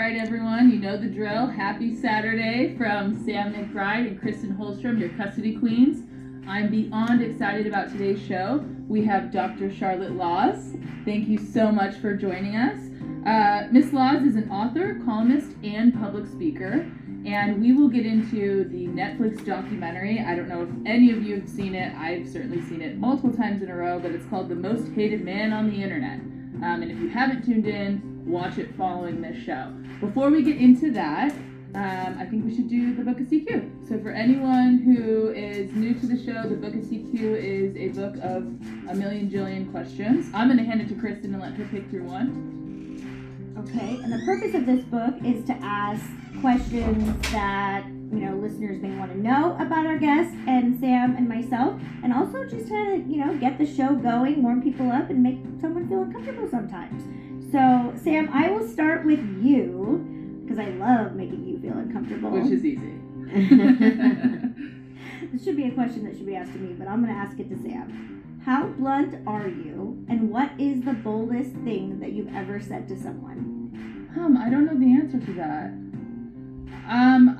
right, everyone, you know the drill. Happy Saturday from Sam McBride and Kristen Holstrom, your custody queens. I'm beyond excited about today's show. We have Dr. Charlotte Laws. Thank you so much for joining us. Miss Laws is an author, columnist, and public speaker, and we will get into the Netflix documentary. I don't know if any of you have seen it. I've certainly seen it multiple times in a row, but it's called The Most Hated Man on the Internet. And if you haven't tuned in, watch it following this show. Before we get into that, I think we should do the Book of CQ. So for anyone who is new to the show, the Book of CQ is a book of a million jillion questions. I'm going to hand it to Kristen and let her pick through one. Okay, and the purpose of this book is to ask questions that, listeners may want to know about our guests and Sam and myself, and also just kind of, get the show going, warm people up, and make someone feel uncomfortable sometimes. So, Sam, I will start with you, because I love making you feel uncomfortable. Which is easy. This should be a question that should be asked to me, but I'm going to ask it to Sam. How blunt are you, and what is the boldest thing that you've ever said to someone? I don't know the answer to that.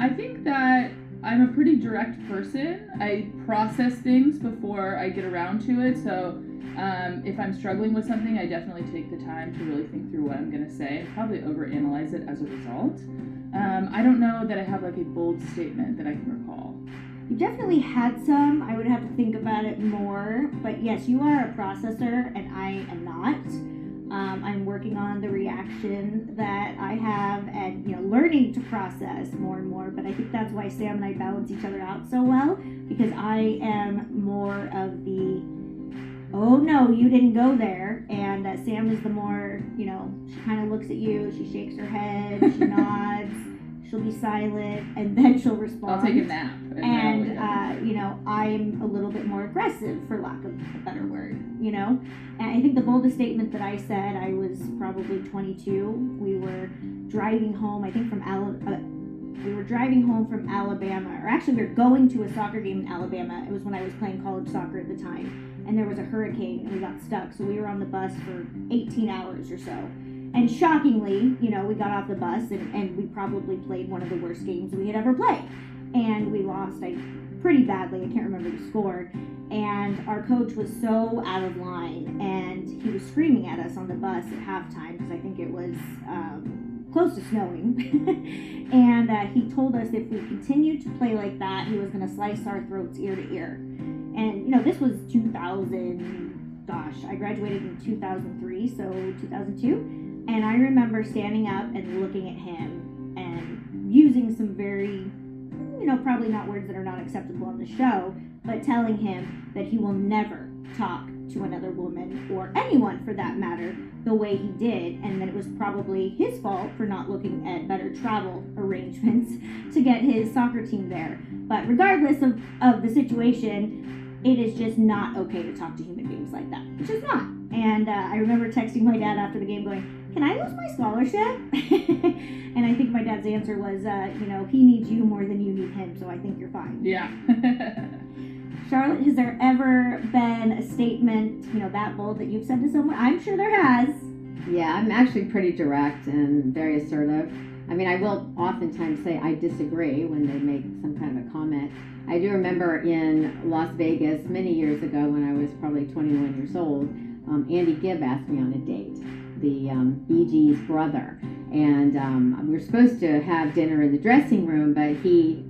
I think that I'm a pretty direct person. I process things before I get around to it, so if I'm struggling with something, I definitely take the time to really think through what I'm going to say and probably overanalyze it as a result. I don't know that I have like a bold statement that I can recall. You definitely had some. I would have to think about it more. But yes, you are a processor and I am not. I'm working on the reaction that I have and, learning to process more and more. But I think that's why Sam and I balance each other out so well, because I am more of the, oh no, you didn't go there. And Sam is the more, she kind of looks at you, she shakes her head, she nods. She'll be silent, and then she'll respond. I'll take a nap. And I'm a little bit more aggressive, for lack of a better word, And I think the boldest statement that I said, I was probably 22. We were driving home, I think we were driving home from Alabama, or actually we were going to a soccer game in Alabama. It was when I was playing college soccer at the time, and there was a hurricane, and we got stuck. So we were on the bus for 18 hours or so. And shockingly, we got off the bus and we probably played one of the worst games we had ever played. And we lost pretty badly. I can't remember the score. And our coach was so out of line, and he was screaming at us on the bus at halftime because I think it was close to snowing. And he told us if we continued to play like that, he was going to slice our throats ear to ear. And, this was 2000, I graduated in 2003, so 2002. And I remember standing up and looking at him and using some very, probably not words that are not acceptable on the show, but telling him that he will never talk to another woman, or anyone for that matter, the way he did, and that it was probably his fault for not looking at better travel arrangements to get his soccer team there. But regardless of the situation, it is just not okay to talk to human beings like that. It's just not. And I remember texting my dad after the game going, can I lose my scholarship? And I think my dad's answer was, he needs you more than you need him, so I think you're fine. Yeah. Charlotte, has there ever been a statement, that bold that you've said to someone? I'm sure there has. Yeah, I'm actually pretty direct and very assertive. I mean, I will oftentimes say I disagree when they make some kind of a comment. I do remember in Las Vegas many years ago when I was probably 21 years old, Andy Gibb asked me on a date, the Bee Gees' brother. And we were supposed to have dinner in the dressing room, but he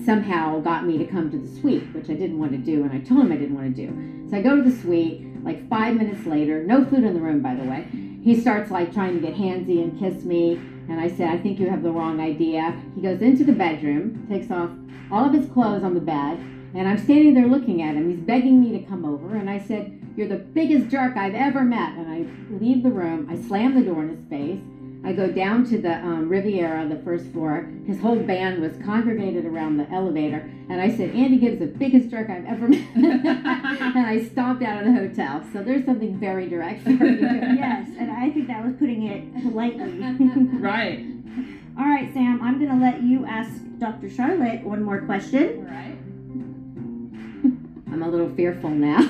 somehow got me to come to the suite, which I didn't want to do, and I told him I didn't want to do. So I go to the suite, like 5 minutes later, no food in the room, by the way. He starts like trying to get handsy and kiss me, and I said, I think you have the wrong idea. He goes into the bedroom, takes off all of his clothes on the bed, and I'm standing there looking at him. He's begging me to come over, and I said, you're the biggest jerk I've ever met. And I leave the room, I slam the door in his face. I go down to the Riviera, the first floor. His whole band was congregated around the elevator. And I said, Andy Gibbs, the biggest jerk I've ever met. And I stomped out of the hotel. So there's something very direct for you. Yes, and I think that was putting it politely. Right. All right, Sam, I'm going to let you ask Dr. Charlotte one more question. All right. I'm a little fearful now.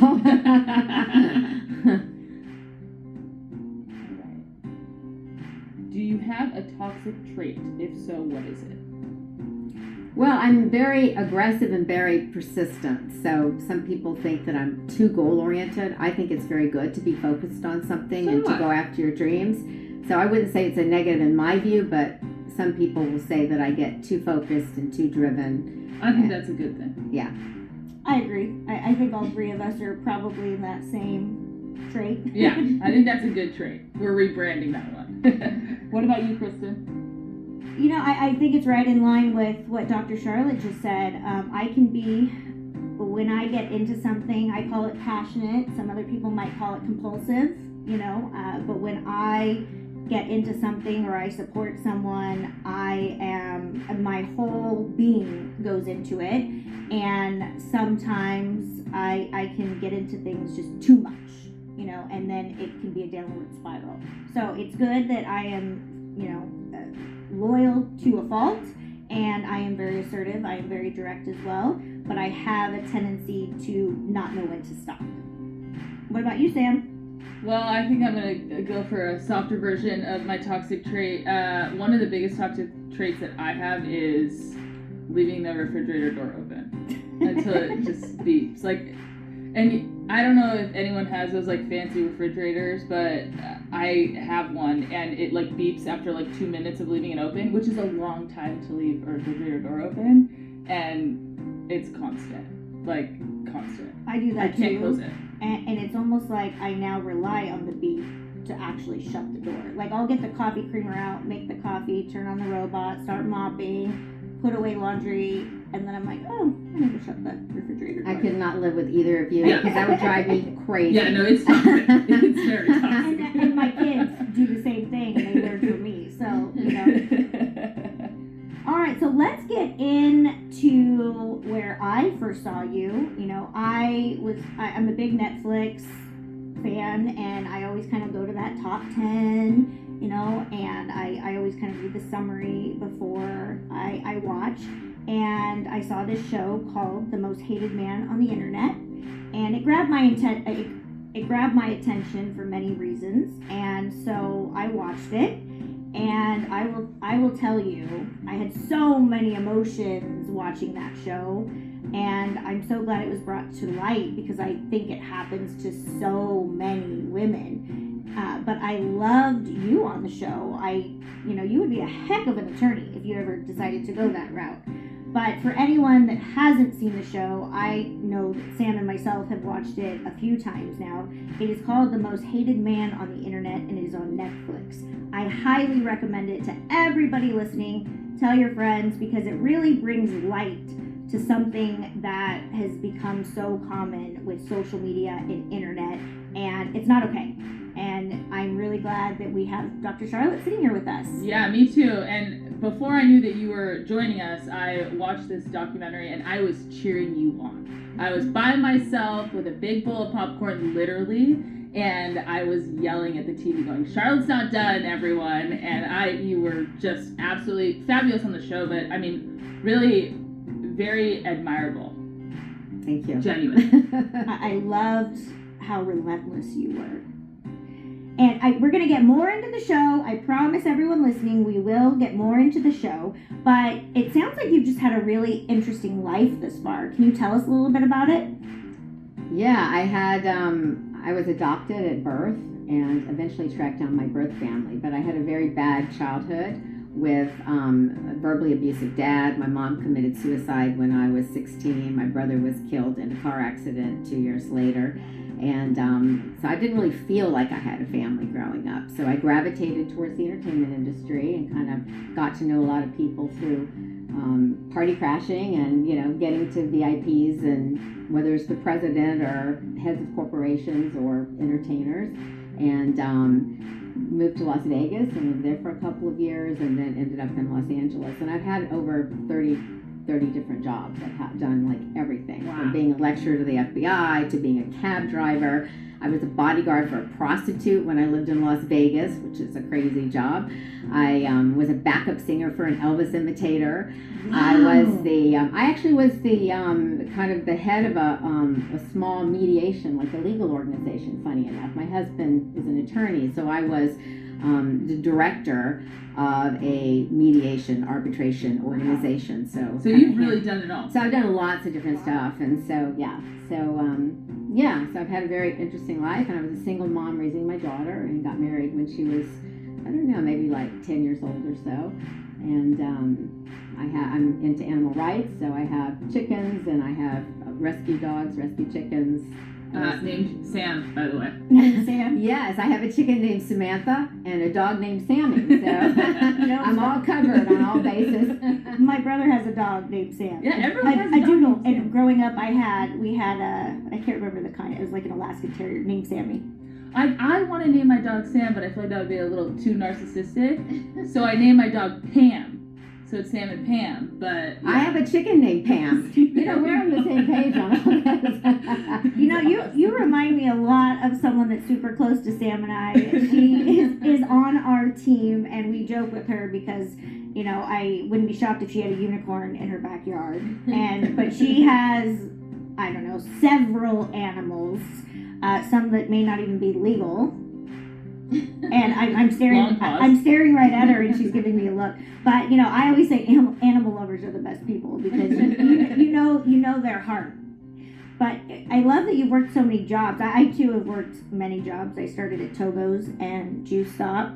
Do do you have a toxic trait? If so, what is it? Well, I'm very aggressive and very persistent. So some people think that I'm too goal oriented. I think it's very good to be focused on something So and do to I. go after your dreams. So I wouldn't say it's a negative in my view, but some people will say that I get too focused and too driven. I think that's a good thing. Yeah. I agree. I think all three of us are probably in that same trait. Yeah, I think that's a good trait. We're rebranding that one. What about you, Kristen? You know, I think it's right in line with what Dr. Charlotte just said. I can be, when I get into something, I call it passionate. Some other people might call it compulsive, you know. But when I get into something or I support someone, my whole being goes into it. And sometimes I can get into things just too much, you know, and then it can be a downward spiral. So it's good that I am, you know, loyal to a fault, and I am very assertive. I am very direct as well, but I have a tendency to not know when to stop. What about you, Sam? Well, I think I'm going to go for a softer version of my toxic trait. One of the biggest toxic traits that I have is leaving the refrigerator door open until it just beeps. Like, and I don't know if anyone has those like fancy refrigerators, but I have one, and it like beeps after like 2 minutes of leaving it open, which is a long time to leave a refrigerator door open, and it's constant, like constant. I do that I can't too. close it. And it's almost like I now rely on the beep to actually shut the door. Like I'll get the coffee creamer out, make the coffee, turn on the robot, start mopping, put away laundry, and then I'm like, oh, I never shut the refrigerator door. I could not live with either of you Yeah. because that would drive me crazy. Yeah, no, it's toxic. It's very toxic. And my kids do the same thing, and they learn from me. So, you know. All right, so let's get into where I first saw you. You know, I'm a big Netflix fan, and I always kind of go to that top 10, you know, and I always kind of read the summary before I watch. And I saw this show called The Most Hated Man on the Internet, and it grabbed my attention for many reasons, and so I watched it. And I will tell you, I had so many emotions watching that show, and I'm so glad it was brought to light because I think it happens to so many women. But I loved you on the show. You would be a heck of an attorney if you ever decided to go that route. But for anyone that hasn't seen the show, I know that Sam and myself have watched it a few times now. It is called The Most Hated Man on the Internet, and it is on Netflix. I highly recommend it to everybody listening. Tell your friends, because it really brings light to something that has become so common with social media and internet, and it's not okay. And I'm really glad that we have Dr. Charlotte sitting here with us. Yeah, me too. And before I knew that you were joining us, I watched this documentary and I was cheering you on. I was by myself with a big bowl of popcorn, literally, and I was yelling at the TV going, Charlotte's not done, everyone. And you were just absolutely fabulous on the show, but I mean, really very admirable. Thank you. Genuine. I loved how relentless you were. And we're going to get more into the show. I promise everyone listening, we will get more into the show. But it sounds like you've just had a really interesting life this far. Can you tell us a little bit about it? Yeah, I was adopted at birth and eventually tracked down my birth family. But I had a very bad childhood with a verbally abusive dad. My mom committed suicide when I was 16. My brother was killed in a car accident 2 years later. And so I didn't really feel like I had a family growing up. So I gravitated towards the entertainment industry and kind of got to know a lot of people through party crashing and, you know, getting to VIPs, and whether it's the president or heads of corporations or entertainers. And moved to Las Vegas and lived there for a couple of years, and then ended up in Los Angeles. And I've had over 30 different jobs. I've done like everything, Wow. from being a lecturer to the FBI to being a cab driver. I was a bodyguard for a prostitute when I lived in Las Vegas, which is a crazy job. I was a backup singer for an Elvis imitator. Wow. I actually was the kind of the head of a small mediation, like a legal organization, funny enough. My husband is an attorney, so I was the director of a mediation arbitration organization. So you've really done it all. So I've done lots of different stuff, and so so I've had a very interesting life, and I was a single mom raising my daughter, and got married when she was, I don't know, maybe like 10 years old or so, and I'm into animal rights, so I have chickens, and I have rescue dogs, rescue chickens. Named Sam, by the way. Sam? Yes, I have a chicken named Samantha and a dog named Sammy. So I'm all covered on all bases. My brother has a dog named Sam. Yeah, everyone has a I dog do know. named Sam. And growing up, we had I can't remember the kind. It was like an Alaskan Terrier named Sammy. I want to name my dog Sam, but I feel like that would be a little too narcissistic. So I named my dog Pam. So it's Sam and Pam, but... I have a chicken named Pam. We're on the same page on all this. You remind me a lot of someone that's super close to Sam and I. She is on our team, and we joke with her because, I wouldn't be shocked if she had a unicorn in her backyard. But she has, I don't know, several animals, some that may not even be legal. And I'm staring right at her, and she's giving me a look. But I always say animal lovers are the best people because you know their heart. But I love that you've worked so many jobs. I too have worked many jobs. I started at Togo's and Juice Stop,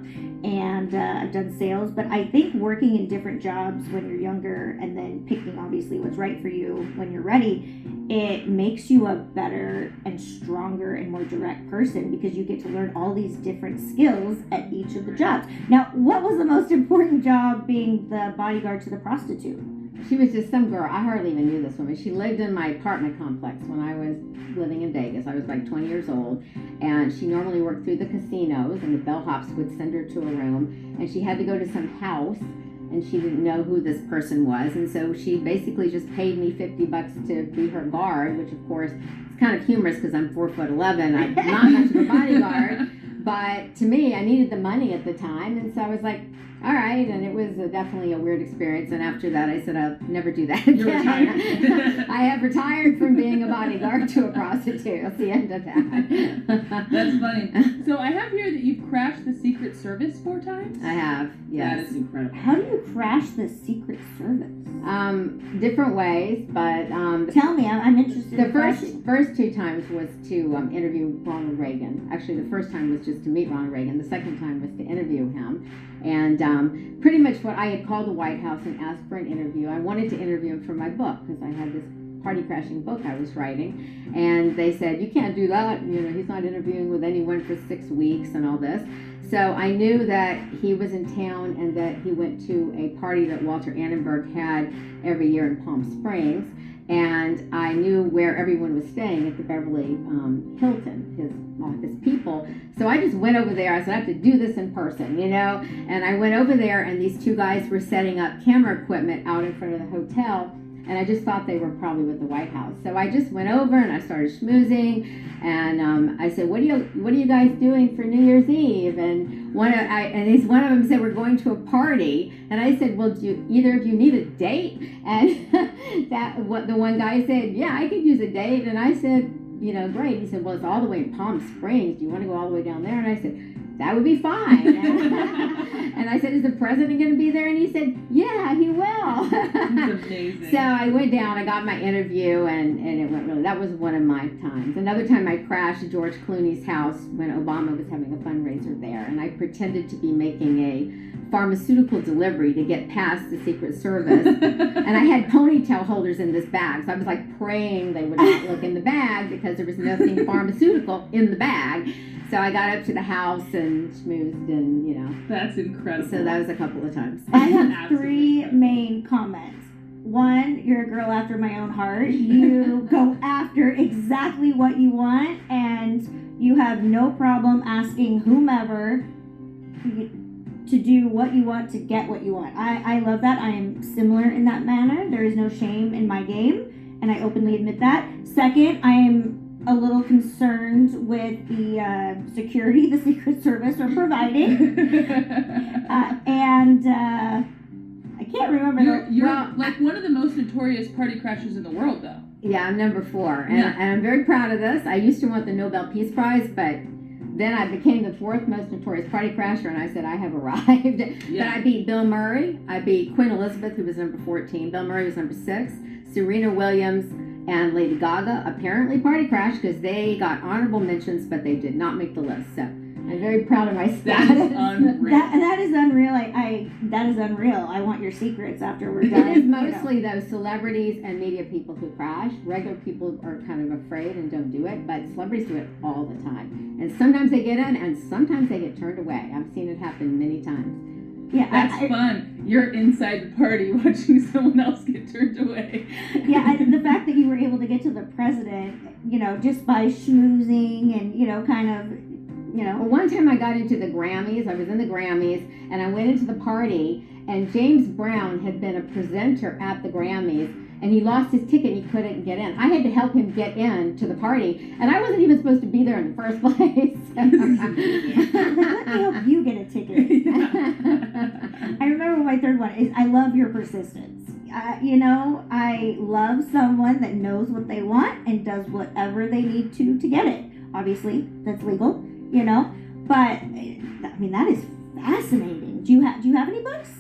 and I've done sales. But I think working in different jobs when you're younger, and then picking obviously what's right for you when you're ready, it makes you a better and stronger and more direct person because you get to learn all these different skills at each of the jobs. Now, what was the most important job being the bodyguard to the prostitute? She was just some girl. I hardly even knew this woman. She lived in my apartment complex when I was living in Vegas. I was like 20 years old, and she normally worked through the casinos, and the bellhops would send her to a room, and she had to go to some house, and she didn't know who this person was, and so she basically just paid me $50 to be her guard, which of course is kind of humorous because I'm 4'11". I'm not much of a bodyguard, but to me, I needed the money at the time, and so I was like, all right, and it was definitely a weird experience, and after that I said I'll never do that again. I have retired from being a bodyguard to a prostitute. That's the end of that. That's funny. So I have here that you've crashed the Secret Service 4 times? I have, yes. That is incredible. How do you crash the Secret Service? Different ways, but tell me, I'm interested. The first 2 times was to interview Ronald Reagan. Actually, the first time was just to meet Ronald Reagan. The second time was to interview him. And pretty much what I had called the White House and asked for an interview. I wanted to interview him for my book because I had this party crashing book I was writing. And they said, you can't do that. He's not interviewing with anyone for 6 weeks and all this. So I knew that he was in town and that he went to a party that Walter Annenberg had every year in Palm Springs. And I knew where everyone was staying at the Beverly Hilton, his people. So I just went over there. I said, I have to do this in person, And I went over there, and these 2 guys were setting up camera equipment out in front of the hotel. And I just thought they were probably with the White House. So I just went over and I started schmoozing. And I said, what are you guys doing for New Year's Eve? And one of them said, we're going to a party. And I said, well, do either of you need a date? And the one guy said, yeah, I could use a date. And I said, great. He said, well, it's all the way in Palm Springs. Do you want to go all the way down there? And I said, that would be fine. And I said, is the president going to be there? And he said, yeah, he will. That's amazing. So I went down, I got my interview, and it went really, that was one of my times. Another time I crashed George Clooney's house when Obama was having a fundraiser there, and I pretended to be making a pharmaceutical delivery to get past the Secret Service. And I had ponytail holders in this bag, so I was like praying they would not look in the bag because there was nothing pharmaceutical in the bag. So I got up to the house and schmoozed and, That's incredible. So that was a couple of times. I have 3 main comments. 1, you're a girl after my own heart. You go after exactly what you want, and you have no problem asking whomever to do what you want to get what you want. I love that. I am similar in that manner. There is no shame in my game, and I openly admit that. Second, I am a little concerned with the security the Secret Service are providing. And I can't remember. You're like one of the most notorious party crashers in the world, though. Yeah, I'm number 4. And I'm very proud of this. I used to want the Nobel Peace Prize, but then I became the 4th most notorious party crasher, and I said, I have arrived. Yeah. But I beat Bill Murray. I beat Queen Elizabeth, who was number 14. Bill Murray was number 6. Serena Williams and Lady Gaga apparently party crashed because they got honorable mentions, but they did not make the list. So I'm very proud of my That status. is unreal. That is unreal. That is unreal. I want your secrets after we're It done. is mostly those celebrities and media people who crash. Regular people are kind of afraid and don't do it, but celebrities do it all the time. And sometimes they get in, and sometimes they get turned away. I've seen it happen many times. Yeah, That's fun. You're inside the party watching someone else get turned away. the fact that you were able to get to the president, just by schmoozing and kind of. Well, one time I got into the Grammys. I was in the Grammys, and I went into the party, and James Brown had been a presenter at the Grammys, and he lost his ticket and he couldn't get in. I had to help him get in to the party, and I wasn't even supposed to be there in the first place. Let me help you get a ticket. I remember my third one is I love your persistence. I love someone that knows what they want and does whatever they need to get it. Obviously, that's legal, but I mean, that is fascinating. Do you have any books?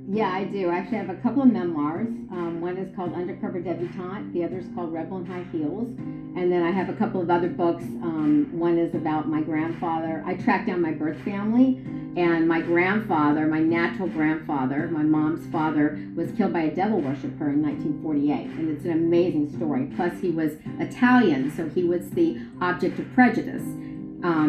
Yeah, I do. I actually have a couple of memoirs. One is called Undercover Debutante. The other is called Rebel in High Heels. And then I have a couple of other books. One is about my grandfather. I tracked down my birth family, and my grandfather, my natural grandfather, my mom's father, was killed by a devil worshiper in 1948. And it's an amazing story. Plus, he was Italian, so he was the object of prejudice.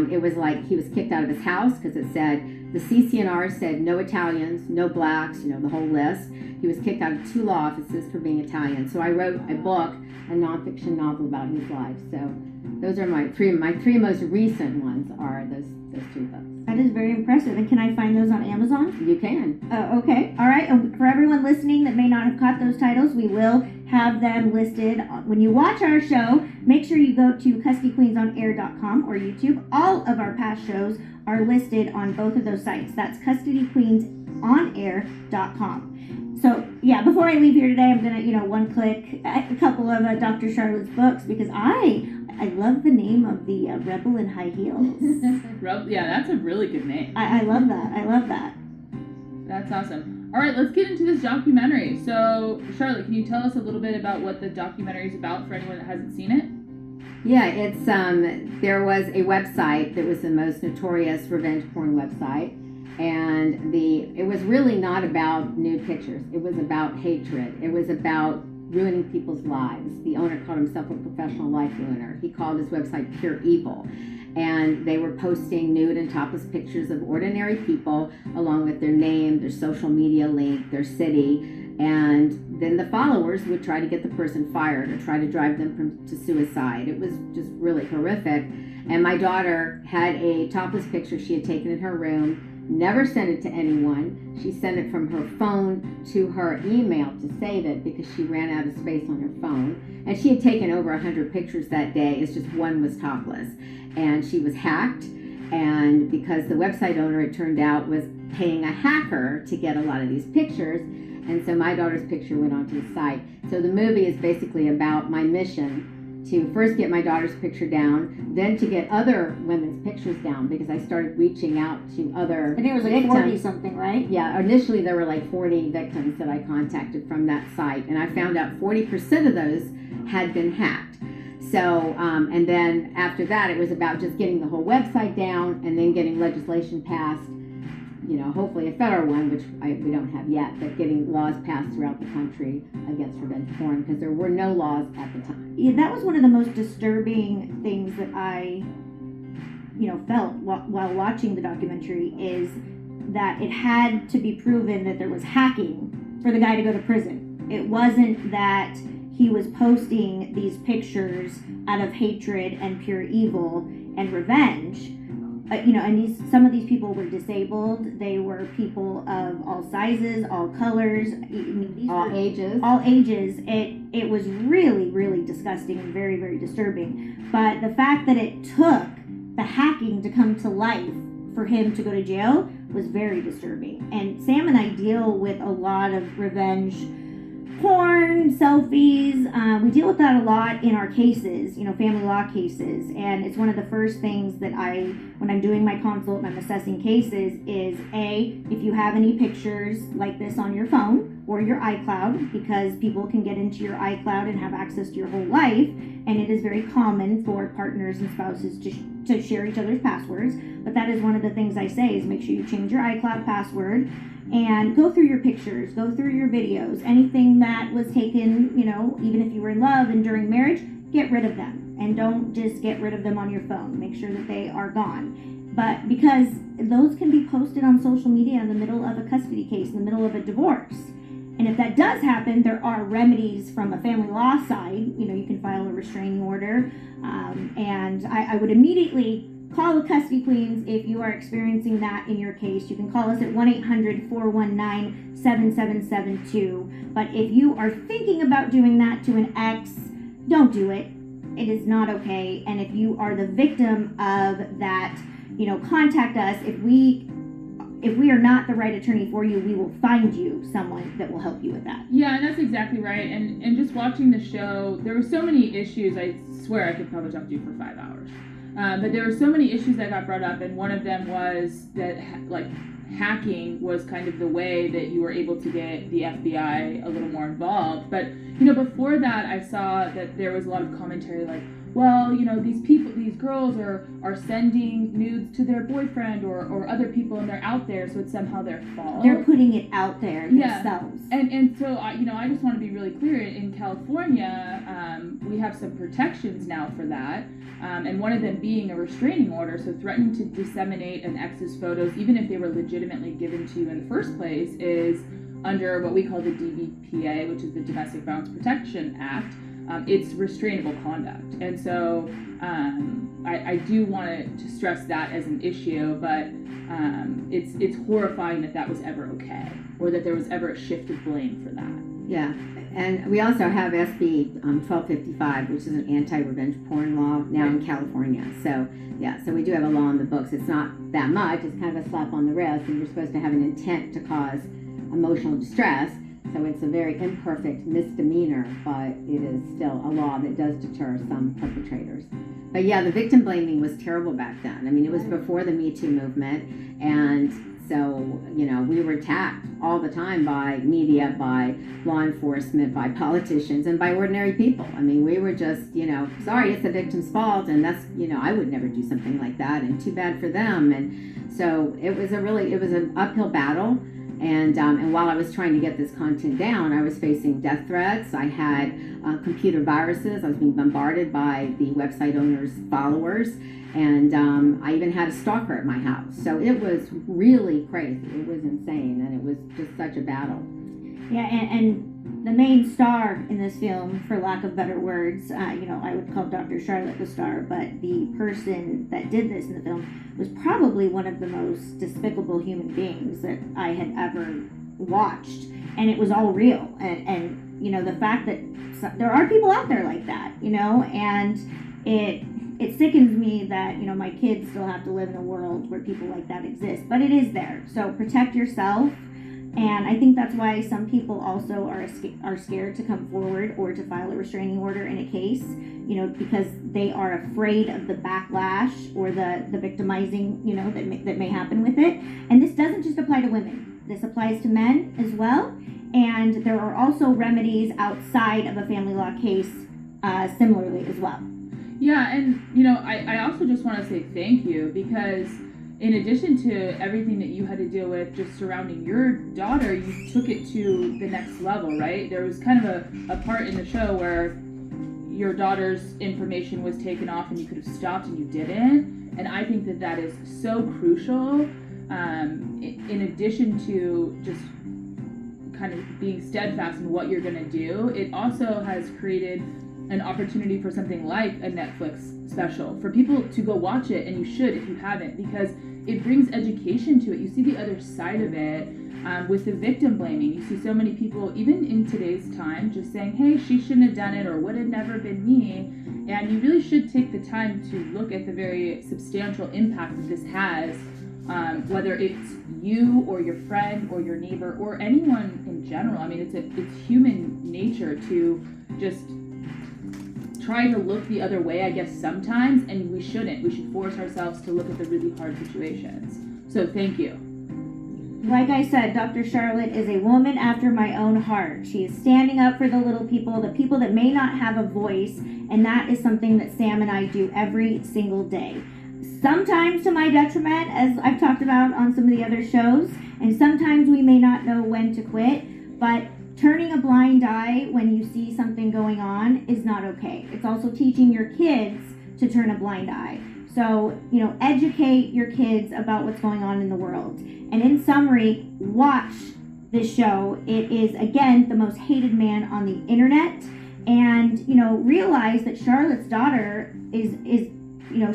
It was like he was kicked out of his house because it said, the CCNR said no Italians, no blacks, the whole list. He was kicked out of 2 law offices for being Italian. So I wrote a book, a nonfiction novel about his life. So those are my three most recent ones are those 3 books. That is very impressive. And can I find those on Amazon? You can. Okay. All right. And for everyone listening that may not have caught those titles, we will have them listed. When you watch our show, make sure you go to custodyqueensonair.com or YouTube. All of our past shows are listed on both of those sites. That's custodyqueensonair.com. So, yeah, before I leave here today, I'm going to, one click a couple of Dr. Charlotte's books because I love the name of the Rebel in High Heels. Yeah, that's a really good name. I love that. I love that. That's awesome. All right, let's get into this documentary. So, Charlotte, can you tell us a little bit about what the documentary is about for anyone that hasn't seen it? Yeah, it's there was a website that was the most notorious revenge porn website, and it was really not about nude pictures. It was about hatred. It was about ruining people's lives. The owner called himself a professional life ruiner. He called his website Pure Evil. And they were posting nude and topless pictures of ordinary people along with their name, their social media link, their city. And then the followers would try to get the person fired or try to drive them to suicide. It was just really horrific. And my daughter had a topless picture she had taken in her room, never sent it to anyone. She sent it from her phone to her email to save it because she ran out of space on her phone. And she had taken over 100 pictures that day. It's just one was topless. And she was hacked. And because the website owner, it turned out, was paying a hacker to get a lot of these pictures. And so my daughter's picture went onto the site. So the movie is basically about my mission to first get my daughter's picture down, then to get other women's pictures down because I started reaching out to other I think it was like victims. 40 something, right? Yeah, initially there were like 40 victims that I contacted from that site, and I found out 40% of those had been hacked. So, and then after that, it was about just getting the whole website down and then getting legislation passed, hopefully a federal one, which we don't have yet, but getting laws passed throughout the country against revenge porn because there were no laws at the time. Yeah, that was one of the most disturbing things that I, felt while watching the documentary is that it had to be proven that there was hacking for the guy to go to prison. It wasn't that he was posting these pictures out of hatred and pure evil and revenge. And some of these people were disabled. They were people of all sizes, all colors, All ages. All ages. It was really, really disgusting and very, very disturbing. But the fact that it took the hacking to come to life for him to go to jail was very disturbing. And Sam and I deal with a lot of revenge porn, selfies. We deal with that a lot in our cases, family law cases. And it's one of the first things that when I'm doing my consult and I'm assessing cases, is if you have any pictures like this on your phone or your iCloud, because people can get into your iCloud and have access to your whole life. And it is very common for partners and spouses to share each other's passwords. But that is one of the things I say is make sure you change your iCloud password and go through your pictures, go through your videos, anything that was taken, even if you were in love and during marriage, get rid of them. And don't just get rid of them on your phone. Make sure that they are gone. But because those can be posted on social media in the middle of a custody case, in the middle of a divorce. And if that does happen, there are remedies from a family law side. You can file a restraining order. And I would immediately call the Custody Queens if you are experiencing that in your case. You can call us at 1-800-419-7772. But if you are thinking about doing that to an ex, don't do it. It is not okay. And if you are the victim of that, contact us. If we are not the right attorney for you, we will find you someone that will help you with that. Yeah, and that's exactly right. And just watching the show, there were so many issues. I swear I could probably talk to you for 5 hours. But there were so many issues that got brought up, and one of them was that hacking was kind of the way that you were able to get the FBI a little more involved. But before that, I saw that there was a lot of commentary like, well, these girls are sending nudes to their boyfriend or other people, and they're out there, so it's somehow their fault. They're putting it out there themselves. And so I just want to be really clear. In California, we have some protections now for that, and one of them being a restraining order. So threatening to disseminate an ex's photos, even if they were legitimately given to you in the first place, is under what we call the DVPA, which is the Domestic Violence Protection Act. It's restrainable conduct. And so I do want to stress that as an issue, but it's horrifying that was ever okay, or that there was ever a shift of blame for that. Yeah, and we also have SB 1255, which is an anti-revenge porn law now in California. So we do have a law in the books. It's not that much. It's kind of a slap on the wrist, and you're supposed to have an intent to cause emotional distress. So it's a very imperfect misdemeanor, but it is still a law that does deter some perpetrators. But yeah, the victim blaming was terrible back then. I mean, it was before the Me Too movement, and so, we were attacked all the time by media, by law enforcement, by politicians, and by ordinary people. I mean, we were just, sorry, it's the victim's fault, and that's, I would never do something like that, and too bad for them. And so it was an uphill battle. And while I was trying to get this content down, I was facing death threats. I had computer viruses. I was being bombarded by the website owner's followers. And I even had a stalker at my house. So it was really crazy. It was insane. And it was just such a battle. Yeah, and the main star in this film, for lack of better words, I would call Dr. Charlotte the star, but the person that did this in the film was probably one of the most despicable human beings that I had ever watched. And it was all real. And the fact that there are people out there like that, and it sickens me that, my kids still have to live in a world where people like that exist. But it is there. So protect yourself. And I think that's why some people also are scared to come forward or to file a restraining order in a case, because they are afraid of the backlash or the victimizing, that may happen with it. And this doesn't just apply to women. This applies to men as well. And there are also remedies outside of a family law case similarly as well. Yeah, and, I also just want to say thank you, because in addition to everything that you had to deal with just surrounding your daughter, you took it to the next level, right? There was kind of a part in the show where your daughter's information was taken off and you could have stopped and you didn't. And I think that is so crucial. In addition to just kind of being steadfast in what you're going to do, it also has created an opportunity for something like a Netflix special for people to go watch it, and you should if you haven't, because it brings education to it. You see the other side of it with the victim blaming. You see so many people, even in today's time, just saying, hey, she shouldn't have done it, or would have never been me. And you really should take the time to look at the very substantial impact that this has whether it's you or your friend or your neighbor or anyone in general. I mean, it's human nature to just try to look the other way, I guess, sometimes, and we shouldn't. We should force ourselves to look at the really hard situations. So thank you. Like I said, Dr. Charlotte is a woman after my own heart. She is standing up for the little people, the people that may not have a voice, and that is something that Sam and I do every single day. Sometimes to my detriment, as I've talked about on some of the other shows, and sometimes we may not know when to quit, but turning a blind eye when you see something going on is not okay. It's also teaching your kids to turn a blind eye. So, educate your kids about what's going on in the world. And in summary, watch this show. It is, again, the most hated man on the internet. And, realize that Charlotte's daughter is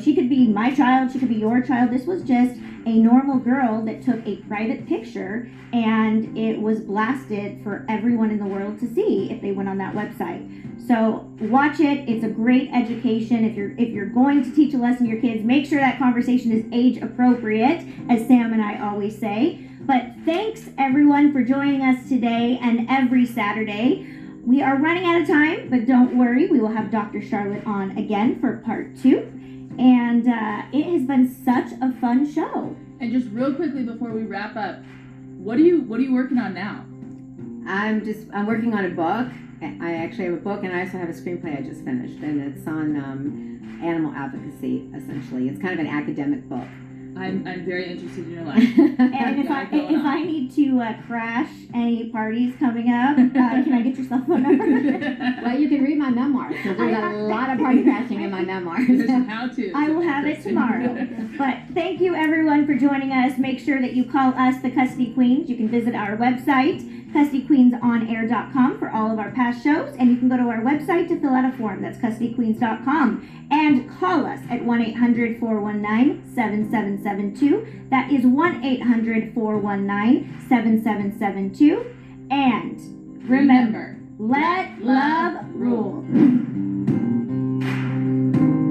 she could be my child, she could be your child. This was just a normal girl that took a private picture and it was blasted for everyone in the world to see if they went on that website. So watch it. It's a great education. If you're going to teach a lesson to your kids, make sure that conversation is age appropriate, as Sam and I always say. But thanks everyone for joining us today and every Saturday. We are running out of time, but don't worry, we will have Dr. Charlotte on again for part 2. And it has been such a fun show. And just real quickly before we wrap up, what are you working on now? I'm working on a book. I actually have a book, and I also have a screenplay I just finished, and it's on animal advocacy. Essentially, it's kind of an academic book. I'm very interested in your life. And if I need to crash any parties coming up, can I get your cell phone number? Well, you can read my memoirs. So there's a lot of party crashing in my memoirs. There's a how-to. I will have it tomorrow. But thank you everyone for joining us. Make sure that you call us the Custody Queens. You can visit our website, custodyqueensonair.com, for all of our past shows, and you can go to our website to fill out a form. That's custodyqueens.com, and call us at 1-800-419-7772. That is 1-800-419-7772. And remember, let love rule.